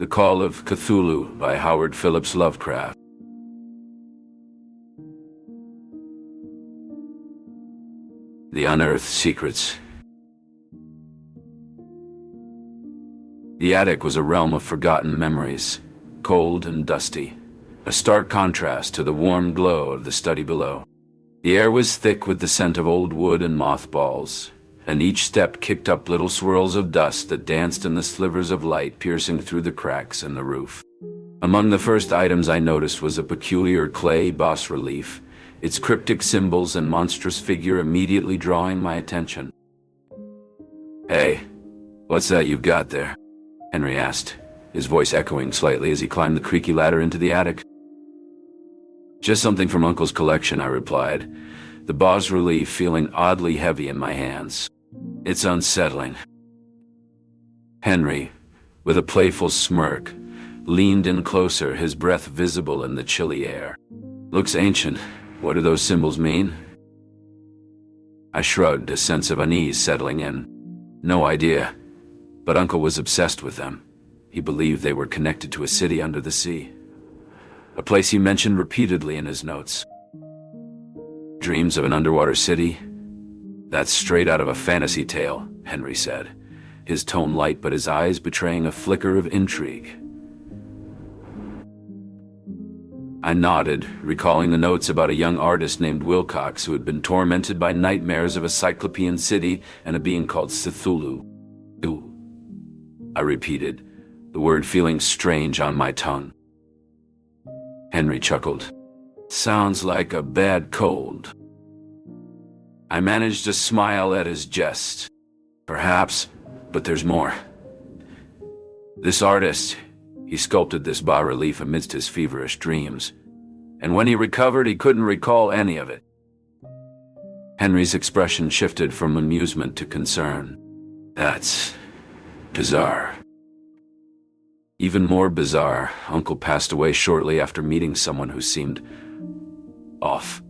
The Call of Cthulhu by Howard Phillips Lovecraft. The Unearthed Secrets. The attic was a realm of forgotten memories, cold and dusty, a stark contrast to the warm glow of the study below. The air was thick with the scent of old wood and mothballs, and each step kicked up little swirls of dust that danced in the slivers of light piercing through the cracks in the roof. Among the first items I noticed was a peculiar clay bas-relief, its cryptic symbols and monstrous figure immediately drawing my attention. "Hey, what's that you've got there?" Henry asked, his voice echoing slightly as he climbed the creaky ladder into the attic. "Just something from Uncle's collection," I replied, the bas-relief feeling oddly heavy in my hands. "It's unsettling." Henry, with a playful smirk, leaned in closer, his breath visible in the chilly air. "Looks ancient. What do those symbols mean?" I shrugged, a sense of unease settling in. "No idea, but Uncle was obsessed with them. He believed they were connected to a city under the sea, a place he mentioned repeatedly in his notes. Dreams of an underwater city? That's straight out of a fantasy tale," Henry said, his tone light but his eyes betraying a flicker of intrigue. I nodded, recalling the notes about a young artist named Wilcox who had been tormented by nightmares of a cyclopean city and a being called Cthulhu. I repeated, the word feeling strange on my tongue. Henry chuckled. "Sounds like a bad cold." I managed to smile at his jest. "Perhaps, but there's more. This artist, he sculpted this bas-relief amidst his feverish dreams, and when he recovered, he couldn't recall any of it." Henry's expression shifted from amusement to concern. "That's bizarre." Even more bizarre, Uncle passed away shortly after meeting someone who seemed off.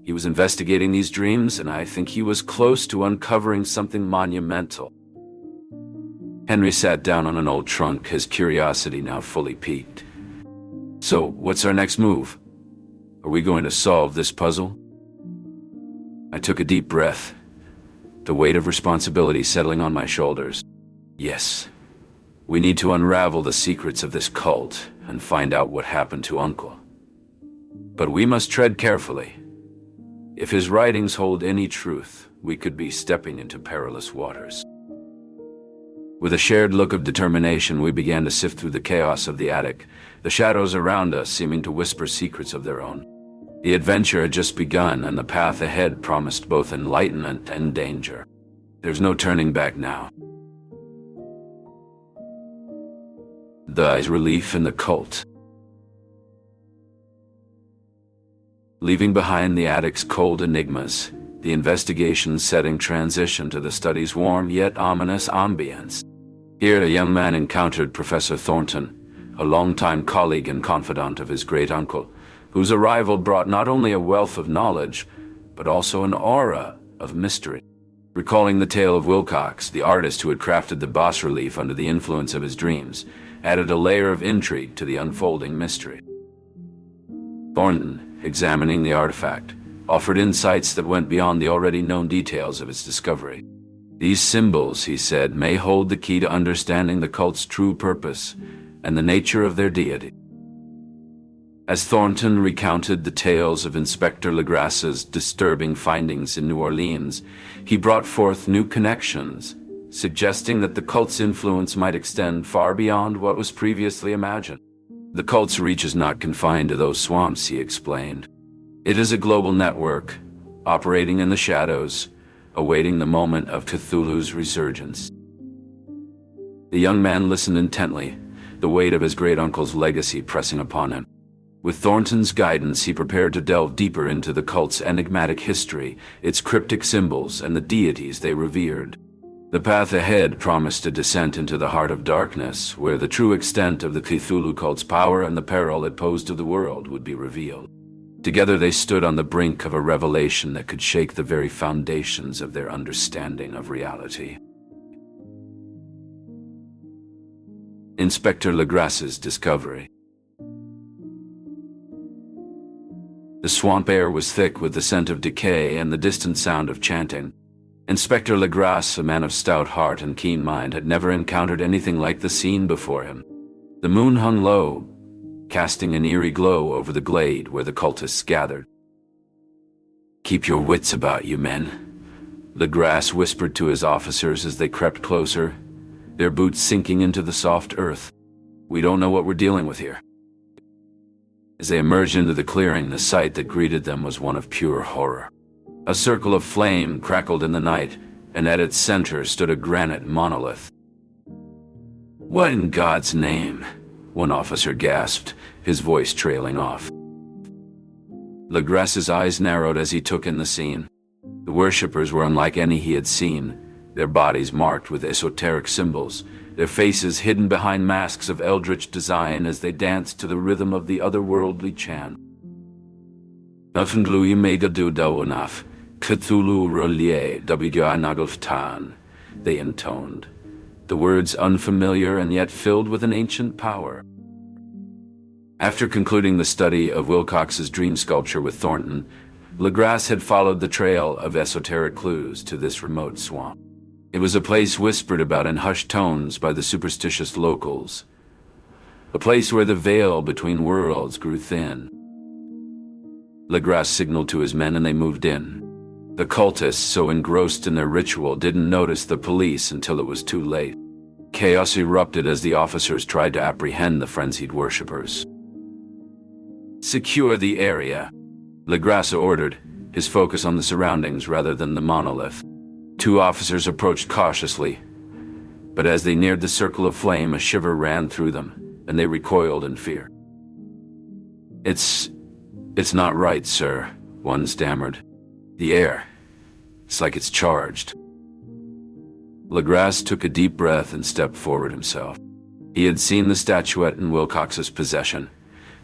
He was investigating these dreams, and I think he was close to uncovering something monumental. Henry sat down on an old trunk, his curiosity now fully piqued. "So, what's our next move? Are we going to solve this puzzle?" I took a deep breath, the weight of responsibility settling on my shoulders. "Yes, we need to unravel the secrets of this cult and find out what happened to Uncle. But we must tread carefully. If his writings hold any truth, we could be stepping into perilous waters." With a shared look of determination, we began to sift through the chaos of the attic, the shadows around us seeming to whisper secrets of their own. The adventure had just begun, and the path ahead promised both enlightenment and danger. There's no turning back now. The relief in the cult. Leaving behind the attic's cold enigmas, the investigation setting transitioned to the study's warm yet ominous ambience. Here a young man encountered Professor Thornton, a longtime colleague and confidant of his great-uncle, whose arrival brought not only a wealth of knowledge, but also an aura of mystery. Recalling the tale of Wilcox, the artist who had crafted the bas-relief under the influence of his dreams, added a layer of intrigue to the unfolding mystery. Thornton, examining the artifact, offered insights that went beyond the already known details of its discovery. "These symbols," he said, "may hold the key to understanding the cult's true purpose and the nature of their deity." As Thornton recounted the tales of Inspector Legrasse's disturbing findings in New Orleans, he brought forth new connections, suggesting that the cult's influence might extend far beyond what was previously imagined. "The cult's reach is not confined to those swamps," he explained. "It is a global network, operating in the shadows, awaiting the moment of Cthulhu's resurgence." The young man listened intently, the weight of his great-uncle's legacy pressing upon him. With Thornton's guidance, he prepared to delve deeper into the cult's enigmatic history, its cryptic symbols, and the deities they revered. The path ahead promised a descent into the heart of darkness, where the true extent of the Cthulhu cult's power and the peril it posed to the world would be revealed. Together they stood on the brink of a revelation that could shake the very foundations of their understanding of reality. Inspector Legrasse's discovery. The swamp air was thick with the scent of decay and the distant sound of chanting. Inspector Legrasse, a man of stout heart and keen mind, had never encountered anything like the scene before him. The moon hung low, casting an eerie glow over the glade where the cultists gathered. "Keep your wits about you, men," Legrasse whispered to his officers as they crept closer, their boots sinking into the soft earth. "We don't know what we're dealing with here." As they emerged into the clearing, the sight that greeted them was one of pure horror. A circle of flame crackled in the night, and at its center stood a granite monolith. "What in God's name?" one officer gasped, his voice trailing off. Legrasse's eyes narrowed as he took in the scene. The worshippers were unlike any he had seen, their bodies marked with esoteric symbols, their faces hidden behind masks of eldritch design as they danced to the rhythm of the otherworldly chant. "Nafenglu Megadu Dawanaf, Cthulhu Relier Wanagalftan," they intoned, the words unfamiliar and yet filled with an ancient power. After concluding the study of Wilcox's dream sculpture with Thornton, Legrasse had followed the trail of esoteric clues to this remote swamp. It was a place whispered about in hushed tones by the superstitious locals, a place where the veil between worlds grew thin. Legrasse signaled to his men and they moved in. The cultists, so engrossed in their ritual, didn't notice the police until it was too late. Chaos erupted as the officers tried to apprehend the frenzied worshippers. "Secure the area," Legrasse ordered, his focus on the surroundings rather than the monolith. Two officers approached cautiously, but as they neared the circle of flame, a shiver ran through them, and they recoiled in fear. It's not right, sir," one stammered. "The air, it's like it's charged." Legrasse took a deep breath and stepped forward himself. He had seen the statuette in Wilcox's possession,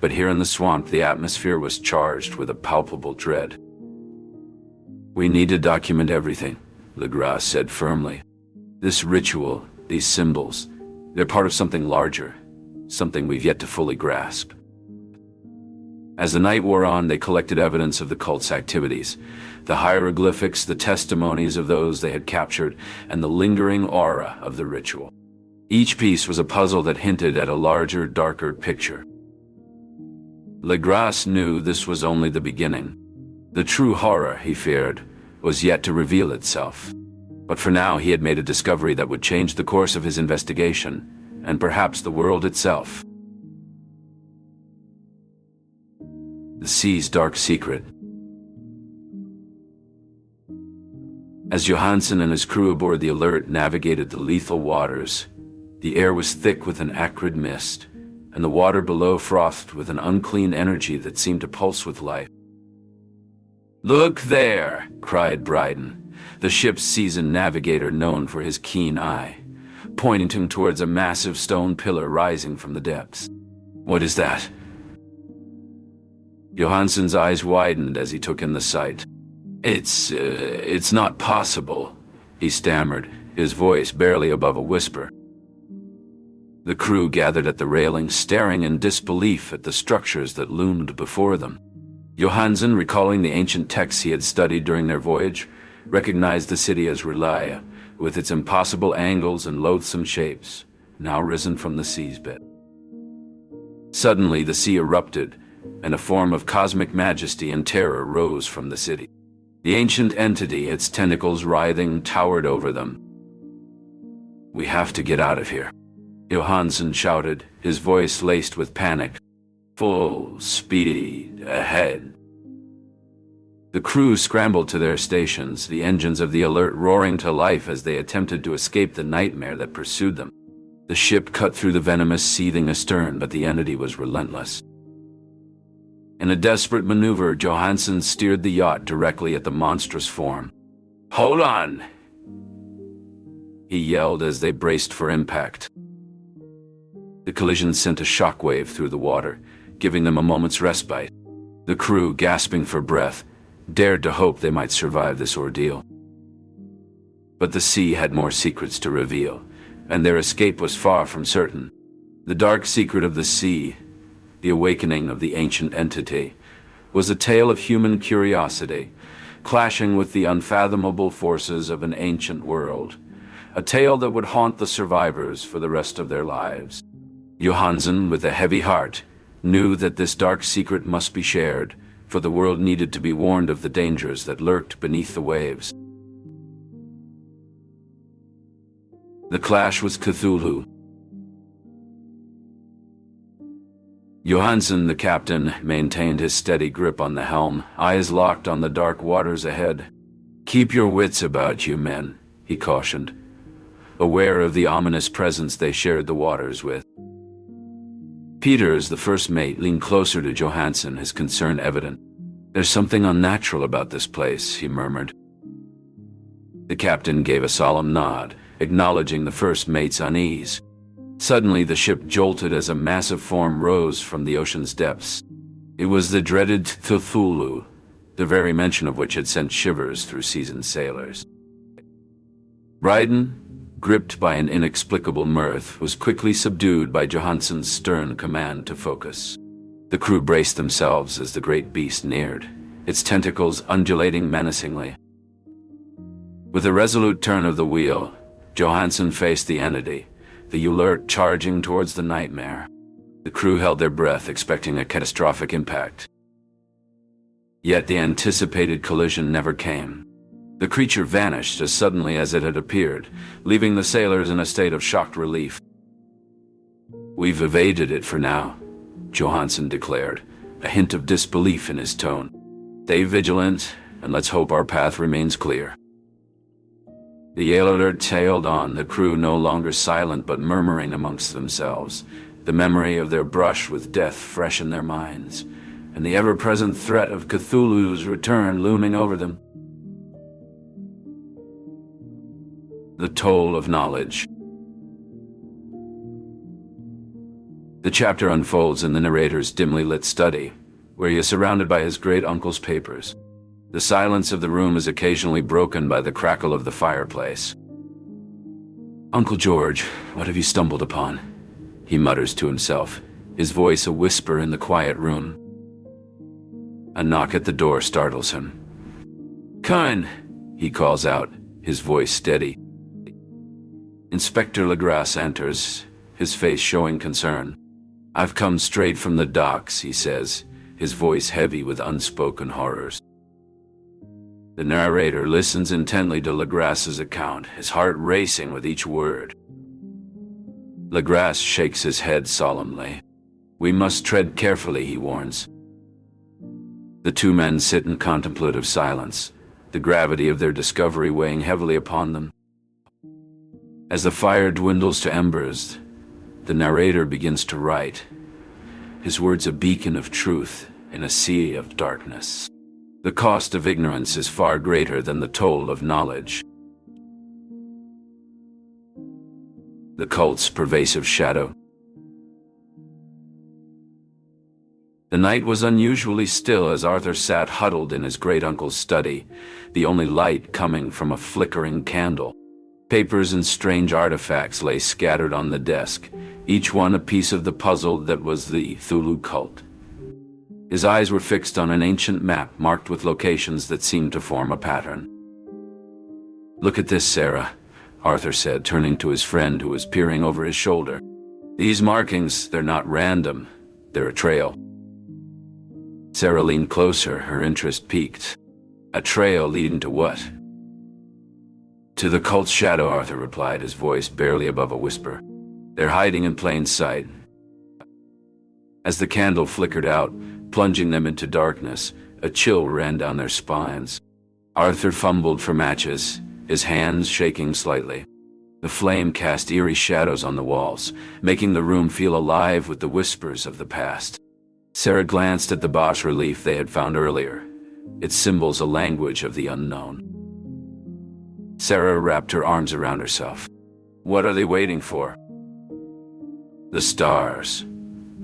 but here in the swamp the atmosphere was charged with a palpable dread. "We need to document everything," Legrasse said firmly. "This ritual, these symbols, they're part of something larger, something we've yet to fully grasp." As the night wore on, they collected evidence of the cult's activities, the hieroglyphics, the testimonies of those they had captured, and the lingering aura of the ritual. Each piece was a puzzle that hinted at a larger, darker picture. Legrasse knew this was only the beginning. The true horror, he feared, was yet to reveal itself. But for now, he had made a discovery that would change the course of his investigation, and perhaps the world itself. The sea's dark secret. As Johansen and his crew aboard the Alert navigated the lethal waters, the air was thick with an acrid mist, and the water below frothed with an unclean energy that seemed to pulse with life. "Look there!" cried Bryden, the ship's seasoned navigator known for his keen eye, pointing towards a massive stone pillar rising from the depths. "What is that?" Johansen's eyes widened as he took in the sight. It's not possible," he stammered, his voice barely above a whisper. The crew gathered at the railing, staring in disbelief at the structures that loomed before them. Johansen, recalling the ancient texts he had studied during their voyage, recognized the city as Relia, with its impossible angles and loathsome shapes, now risen from the sea's bed. Suddenly, the sea erupted, and a form of cosmic majesty and terror rose from the city. The ancient entity, its tentacles writhing, towered over them. "We have to get out of here," Johansen shouted, his voice laced with panic. "Full speed ahead." The crew scrambled to their stations, the engines of the Alert roaring to life as they attempted to escape the nightmare that pursued them. The ship cut through the venomous seething astern, but the entity was relentless. In a desperate maneuver, Johansen steered the yacht directly at the monstrous form. "Hold on!" he yelled as they braced for impact. The collision sent a shockwave through the water, giving them a moment's respite. The crew, gasping for breath, dared to hope they might survive this ordeal. But the sea had more secrets to reveal, and their escape was far from certain. The dark secret of the sea, the awakening of the ancient entity, was a tale of human curiosity, clashing with the unfathomable forces of an ancient world, a tale that would haunt the survivors for the rest of their lives. Johansen, with a heavy heart, knew that this dark secret must be shared, for the world needed to be warned of the dangers that lurked beneath the waves. The clash was Cthulhu. Johansen, the captain, maintained his steady grip on the helm, eyes locked on the dark waters ahead. "Keep your wits about you, men," he cautioned, aware of the ominous presence they shared the waters with. Peters, the first mate, leaned closer to Johansen, his concern evident. "There's something unnatural about this place," he murmured. The captain gave a solemn nod, acknowledging the first mate's unease. Suddenly, the ship jolted as a massive form rose from the ocean's depths. It was the dreaded Cthulhu, the very mention of which had sent shivers through seasoned sailors. Ryden, gripped by an inexplicable mirth, was quickly subdued by Johansen's stern command to focus. The crew braced themselves as the great beast neared, its tentacles undulating menacingly. With a resolute turn of the wheel, Johansen faced the entity, the alert charging towards the nightmare. The crew held their breath, expecting a catastrophic impact. Yet the anticipated collision never came. The creature vanished as suddenly as it had appeared, leaving the sailors in a state of shocked relief. "We've evaded it for now," Johansen declared, a hint of disbelief in his tone. "Stay vigilant, and let's hope our path remains clear." The Yale alert sailed on, the crew no longer silent but murmuring amongst themselves, the memory of their brush with death fresh in their minds, and the ever-present threat of Cthulhu's return looming over them. The toll of knowledge. The chapter unfolds in the narrator's dimly lit study, where he is surrounded by his great-uncle's papers. The silence of the room is occasionally broken by the crackle of the fireplace. "Uncle George, what have you stumbled upon?" he mutters to himself, his voice a whisper in the quiet room. A knock at the door startles him. "Kine," he calls out, his voice steady. Inspector Legrasse enters, his face showing concern. "I've come straight from the docks," he says, his voice heavy with unspoken horrors. The narrator listens intently to Legrasse's account, his heart racing with each word. Legrasse shakes his head solemnly. "We must tread carefully," he warns. The two men sit in contemplative silence, the gravity of their discovery weighing heavily upon them. As the fire dwindles to embers, the narrator begins to write, his words a beacon of truth in a sea of darkness. The cost of ignorance is far greater than the toll of knowledge. The cult's pervasive shadow. The night was unusually still as Arthur sat huddled in his great-uncle's study, the only light coming from a flickering candle. Papers and strange artifacts lay scattered on the desk, each one a piece of the puzzle that was the Cthulhu cult. His eyes were fixed on an ancient map marked with locations that seemed to form a pattern. "Look at this, Sarah," Arthur said, turning to his friend who was peering over his shoulder. "These markings, they're not random, they're a trail." Sarah leaned closer, her interest piqued. "A trail leading to what?" "To the cult's shadow," Arthur replied, his voice barely above a whisper. "They're hiding in plain sight." As the candle flickered out, plunging them into darkness, a chill ran down their spines. Arthur fumbled for matches, his hands shaking slightly. The flame cast eerie shadows on the walls, making the room feel alive with the whispers of the past. Sarah glanced at the bas-relief they had found earlier, its symbols a language of the unknown. Sarah wrapped her arms around herself. "What are they waiting for?" "The stars,"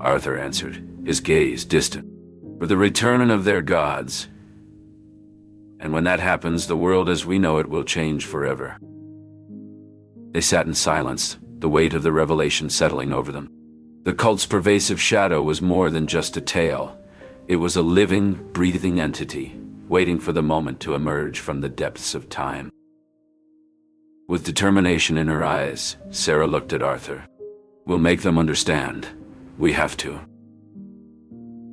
Arthur answered, his gaze distant. "For the return of their gods. And when that happens, the world as we know it will change forever." They sat in silence, the weight of the revelation settling over them. The cult's pervasive shadow was more than just a tale. It was a living, breathing entity, waiting for the moment to emerge from the depths of time. With determination in her eyes, Sarah looked at Arthur. "We'll make them understand. We have to."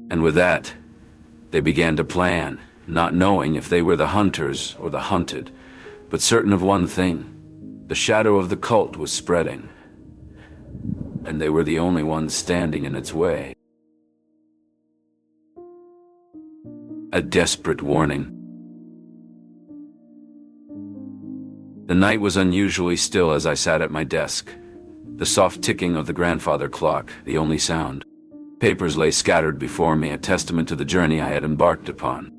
And with that, they began to plan, not knowing if they were the hunters or the hunted, but certain of one thing: the shadow of the cult was spreading, and they were the only ones standing in its way. A desperate warning. The night was unusually still as I sat at my desk. The soft ticking of the grandfather clock, the only sound. Papers lay scattered before me, a testament to the journey I had embarked upon.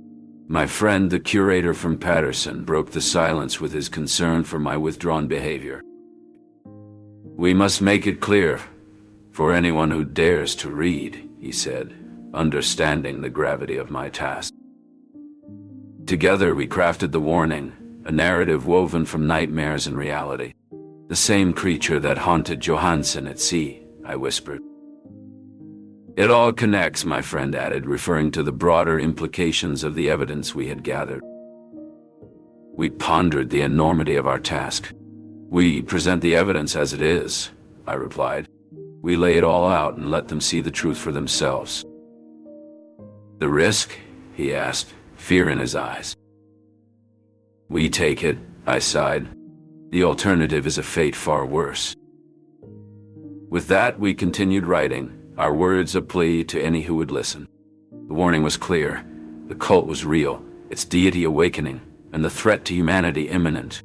My friend, the curator from Patterson, broke the silence with his concern for my withdrawn behavior. "We must make it clear for anyone who dares to read," he said, understanding the gravity of my task. Together we crafted the warning, a narrative woven from nightmares and reality. "The same creature that haunted Johansen at sea," I whispered. "It all connects," my friend added, referring to the broader implications of the evidence we had gathered. We pondered the enormity of our task. "We present the evidence as it is," I replied. "We lay it all out and let them see the truth for themselves." "The risk?" he asked, fear in his eyes. "We take it," I sighed. "The alternative is a fate far worse." With that, we continued writing, our words a plea to any who would listen. The warning was clear. The cult was real, its deity awakening, and the threat to humanity imminent.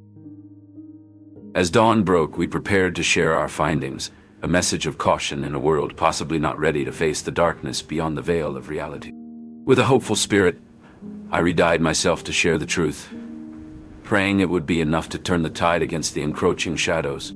As dawn broke, we prepared to share our findings, a message of caution in a world possibly not ready to face the darkness beyond the veil of reality. With a hopeful spirit, I re-dyed myself to share the truth, praying it would be enough to turn the tide against the encroaching shadows.